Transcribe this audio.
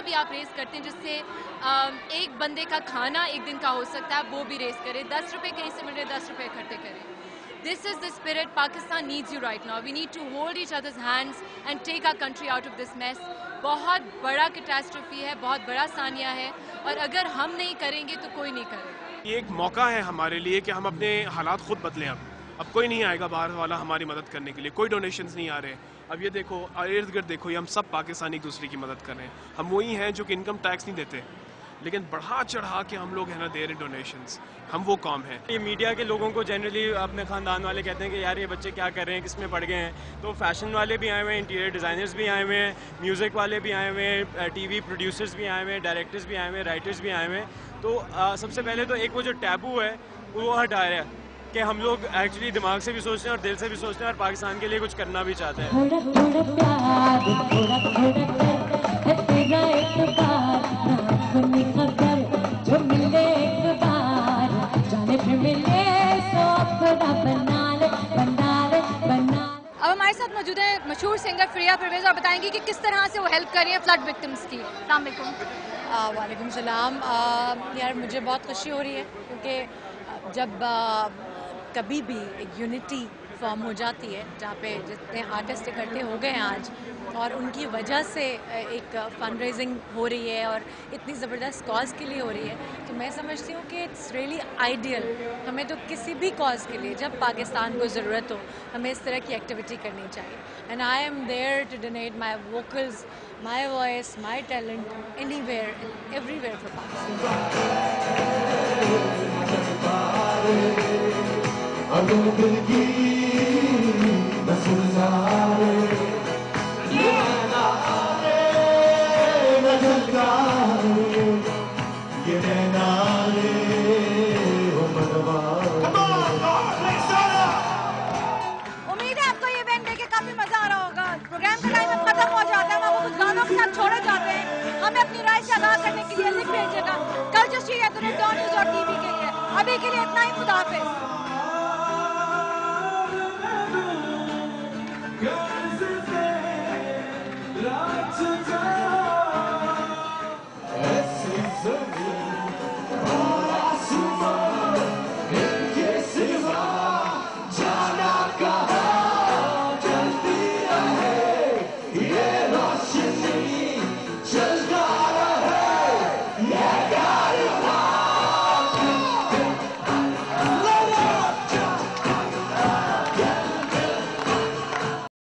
भी आप रेस करते हैं जिससे एक बंदे का खाना एक दिन का हो सकता है, वो भी रेस करें। 10 रुपये कहीं से मिल रहे, 10 रुपये इकट्ठे करें। This is the spirit Pakistan needs you right now. We need to hold each other's hands and take our country out of this mess. बहुत बड़ा कैटास्ट्रोफी है, बहुत बड़ा सानिया है, और अगर हम नहीं करेंगे तो कोई नहीं करेगा। ये एक मौका है हमारे लिए कि हम अपने हालात खुद बदलें। अब कोई नहीं आएगा बाहर वाला हमारी मदद करने के लिए, कोई डोनेशंस नहीं आ रहे। अब ये देखो इर्द गिर्द देखो, ये हम सब पाकिस्तानी एक दूसरे की मदद कर रहे हैं। हम वही हैं जो कि इनकम टैक्स नहीं देते, लेकिन बढ़ा चढ़ा के हम लोग है ना दे रहे डोनेशंस। हम वो कौम हैं। ये मीडिया के लोगों को जनरली अपने ख़ानदान वाले कहते हैं कि यार ये बच्चे क्या कर रहे हैं, किस में पढ़ गए हैं। तो फैशन वाले भी आए हुए हैं, इंटीरियर डिज़ाइनर्स भी आए हुए हैं, म्यूज़िक वाले भी आए हुए हैं, टीवी प्रोड्यूसर्स भी आए हुए हैं, डायरेक्टर्स भी आए हुए हैं, राइटर्स भी आए हुए हैं। तो सबसे पहले तो एक वो जो टैबू है वो हटा रहा है कि हम लोग एक्चुअली दिमाग से भी सोचते हैं और दिल से भी सोचते हैं और पाकिस्तान के लिए कुछ करना भी चाहते हैं। अब हमारे साथ मौजूद है मशहूर सिंगर फ़रिया परवेज़ और बताएंगी कि किस तरह से वो हेल्प कर रही है फ्लड विक्टिम्स की। अस्सलाम वालेकुम। वालेकुम सलाम। यार मुझे बहुत खुशी हो रही है क्योंकि जब कभी भी एक यूनिटी फॉर्म हो जाती है जहाँ पे जितने आर्टिस्ट इकट्ठे हो गए हैं आज, और उनकी वजह से एक फंड रेजिंग हो रही है और इतनी ज़बरदस्त कॉज के लिए हो रही है, तो मैं समझती हूँ कि इट्स रियली आइडियल। हमें तो किसी भी कॉज के लिए जब पाकिस्तान को ज़रूरत हो हमें इस तरह की एक्टिविटी करनी चाहिए। And I am there to donate my vocals, my voice, my talent anywhere everywhere for उम्मीद है आपको ये इवेंट देख के काफी मजा आ रहा होगा। प्रोग्राम का टाइम अब खत्म हो जाता है, हम आपको कुछ गानों के साथ छोड़े जाते हैं। हमें अपनी राय से आगाह करने के लिए लिख भेजिएगा कल्चर @न्यूज़ और टीवी के लिए। अभी के लिए इतना ही, खुदा हाफिज़।